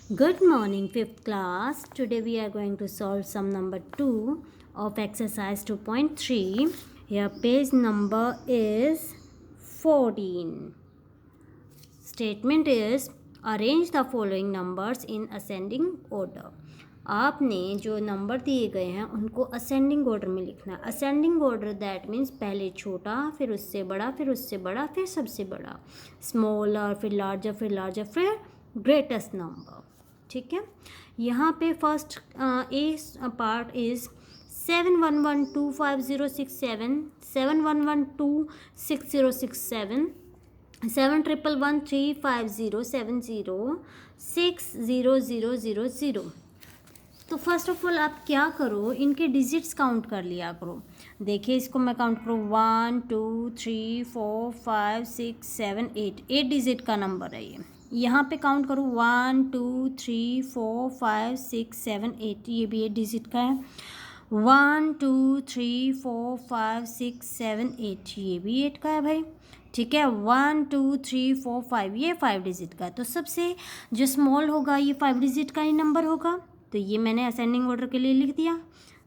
Good morning, 5th class. Today we are going to solve sum number 2 of exercise 2.3. Here page number is 14. Statement is arrange the following numbers in ascending order. आपने जो number दिए गए हैं उनको ascending order में लिखना है. Ascending order that means पहले छोटा, फिर उससे बड़ा, फिर उससे बड़ा, फिर सबसे बड़ा, स्मॉलर, फिर लार्जर, फिर लार्जर, फिर ग्रेटेस्ट नंबर. ठीक है. यहाँ पे फर्स्ट ए पार्ट इज 7112506 7112606 711350350706000. तो फर्स्ट ऑफ ऑल आप क्या करो, इनके डिजिट्स काउंट कर लिया करो. देखिए इसको मैं काउंट करूँ 1 2 3 4 5 6 7 8 डिजिट का नंबर है ये. यहाँ पे काउंट करूँ 1 2 3 4 5 6 7 8, ये भी 8 डिजिट का है. 1 2 3 4 5 6 7 8, ये भी 8 का है भाई. ठीक है. 1 2 3 4 5, ये 5 डिजिट का है. तो सबसे जो स्मॉल होगा ये 5 डिजिट का ही नंबर होगा. तो ये मैंने असेंडिंग ऑर्डर के लिए लिख दिया.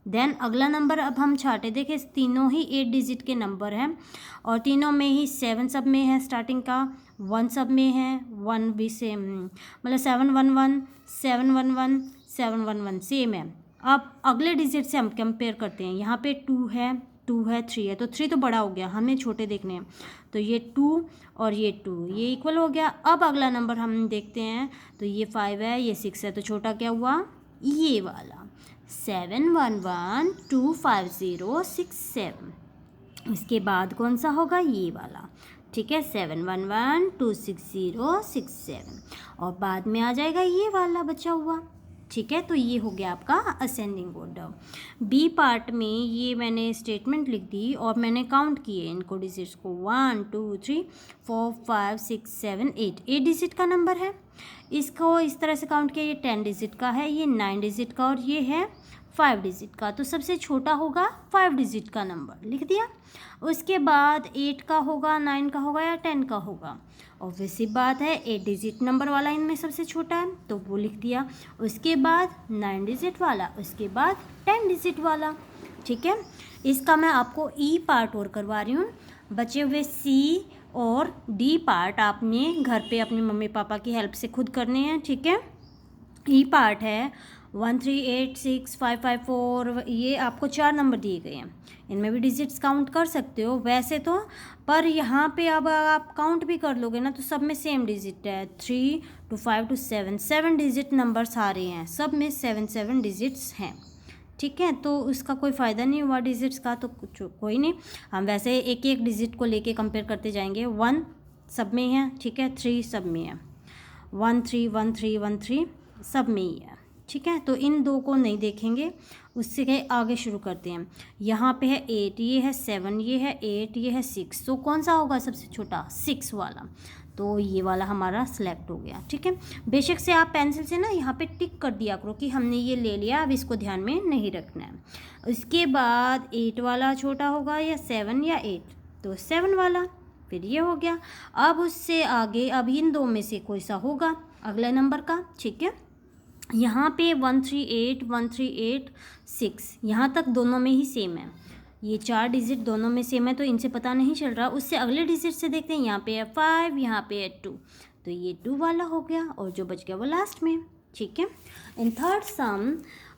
देन अगला नंबर अब हम छाटे. देखिए तीनों ही 8 डिजिट के नंबर हैं और तीनों में ही 7 सब में है स्टार्टिंग का, 1 सब में है, 1 भी सेम, मतलब 711 711 711 सेम है. अब अगले डिजिट से हम कंपेयर करते हैं. यहाँ पे 2 है, 3 है, तो 3 तो बड़ा हो गया, हमें छोटे देखने हैं. तो ये 2 और ये 2 ये इक्वल हो गया. अब अगला नंबर हम देखते हैं तो ये 5 है, ये 6 है, तो छोटा क्या हुआ, ये वाला 7112506 इसके बाद कौन सा होगा, ये वाला. ठीक है. 7112606 और बाद में आ जाएगा ये वाला बचा हुआ. ठीक है. तो ये हो गया आपका असेंडिंग ऑर्डर. बी पार्ट में ये मैंने स्टेटमेंट लिख दी और मैंने काउंट किए इनको डिजिट्स को 1 2 3 4 5 6 7 8 डिजिट का नंबर है. इसको इस तरह से काउंट किया, ये 10 डिजिट का है, ये 9 डिजिट का और ये है 5 डिजिट का. तो सबसे छोटा होगा 5 डिजिट का नंबर, लिख दिया. उसके बाद 8 का होगा, 9 का होगा या 10 का होगा. ऑब्वियस सी बात है 8 डिजिट नंबर वाला इनमें सबसे छोटा है, तो वो लिख दिया. उसके बाद 9 डिजिट वाला, उसके बाद 10 डिजिट वाला. ठीक है. इसका मैं आपको ई पार्ट और करवा रही हूँ. बचे हुए सी और डी पार्ट आपने घर पे अपने मम्मी पापा की हेल्प से खुद करने हैं. ठीक है. ई पार्ट है 1386554, ये आपको 4 नंबर दिए गए हैं. इनमें भी डिजिट्स काउंट कर सकते हो वैसे तो, पर यहाँ पे अब आप काउंट भी कर लोगे ना तो सब में सेम डिजिट है. 3 to 5 to 7 डिजिट नंबर सारे हैं, सब में 7 डिजिट्स हैं. ठीक है. तो उसका कोई फ़ायदा नहीं हुआ डिजिट्स का, तो कुछ कोई नहीं, हम वैसे एक एक डिजिट को लेके कंपेयर करते जाएंगे. 1 सब में है, ठीक है, 3 सब में है, 1 3 1 3 1 3 सब में ही है. ठीक है. तो इन दो को नहीं देखेंगे, उससे आगे शुरू करते हैं. यहाँ पे है 8, ये है 7, ये है 8, ये है 6. तो कौन सा होगा सबसे छोटा, 6 वाला. तो ये वाला हमारा सेलेक्ट हो गया. ठीक है. बेशक से आप पेंसिल से ना यहाँ पे टिक कर दिया करो कि हमने ये ले लिया, अब इसको ध्यान में नहीं रखना है. उसके बाद 8 वाला छोटा होगा या 7 या 8, तो 7 वाला, फिर ये हो गया. अब उससे आगे अब इन दो में से कोई सा होगा अगले नंबर का. ठीक है. यहाँ पे 138 138 6, यहाँ तक दोनों में ही सेम है. ये 4 डिजिट दोनों में सेम है, तो इनसे पता नहीं चल रहा. उससे अगले डिजिट से देखते हैं. यहाँ पे है 5, यहाँ पे है 2, तो ये 2 वाला हो गया और जो बच गया वो लास्ट में. ठीक है. In third some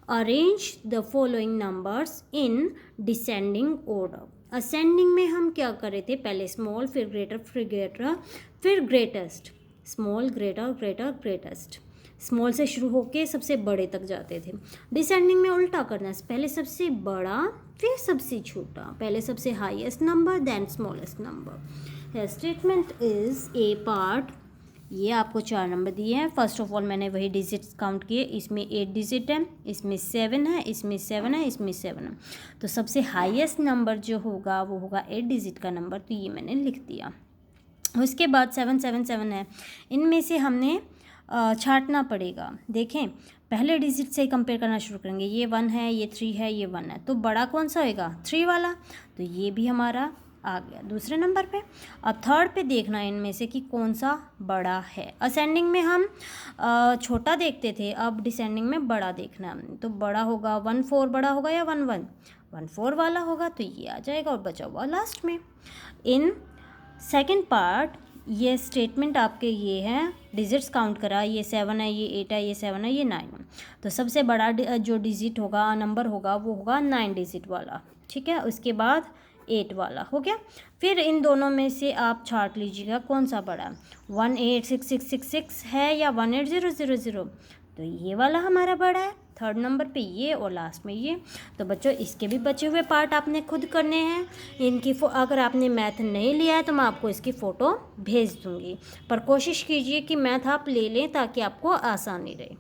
arrange the following numbers in descending order. Ascending में हम क्या कर रहे थे, पहले स्मॉल, फिर ग्रेटर, फिर ग्रेटर, फिर greatest. Small, greater, greater, greatest. Small से शुरू होके सबसे बड़े तक जाते थे. डिसेंडिंग में उल्टा करना है, पहले सबसे बड़ा फिर सबसे छोटा, पहले सबसे highest number then smallest number. Statement is a part. ये आपको 4 नंबर दिए हैं. फर्स्ट ऑफ ऑल मैंने वही डिजिट्स काउंट किए. इसमें 8 डिजिट है, इसमें 7 है, इसमें 7 है, इसमें 7 है. तो सबसे हाईएस्ट नंबर जो होगा वो होगा 8 डिजिट का नंबर, तो ये मैंने लिख दिया. उसके बाद 7 है, इनमें से हमने छांटना पड़ेगा. देखें पहले डिजिट से कंपेयर करना शुरू करेंगे. ये 1 है, ये 3 है, ये 1 है, तो बड़ा कौन सा होएगा, 3 वाला. तो ये भी हमारा आ गया दूसरे नंबर पे। अब थर्ड पे देखना है इनमें से कि कौन सा बड़ा है। असेंडिंग में हम छोटा देखते थे, अब डिसेंडिंग में बड़ा देखना है। तो बड़ा होगा 1/4 बड़ा होगा या 1/4 वाला होगा, तो ये आ जाएगा और बचा हुआ लास्ट में। इन सेकंड पार्ट ये स्टेटमेंट आपके ये हैं, डिजिट्स काउंट करा, ये 7 है, ये 8 है, ये 7 है, ये 9 है। तो सबसे बड़ा जो डिजिट होगा, नंबर होगा, वो होगा 9 डिजिट वाला, ठीक है। उसके बाद 8 वाला हो गया। फिर इन दोनों में से आप छांट लीजिएगा कौन सा बड़ा है, 186666 है या 18000। तो ये वाला हमारा बड़ा है, थर्ड नंबर पे ये और लास्ट में ये। तो बच्चों इसके भी बचे हुए पार्ट आपने खुद करने हैं। इनकी अगर आपने मैथ नहीं लिया है तो मैं आपको इसकी फ़ोटो भेज दूँगी, पर कोशिश कीजिए कि मैथ आप ले लें ताकि आपको आसानी रहे।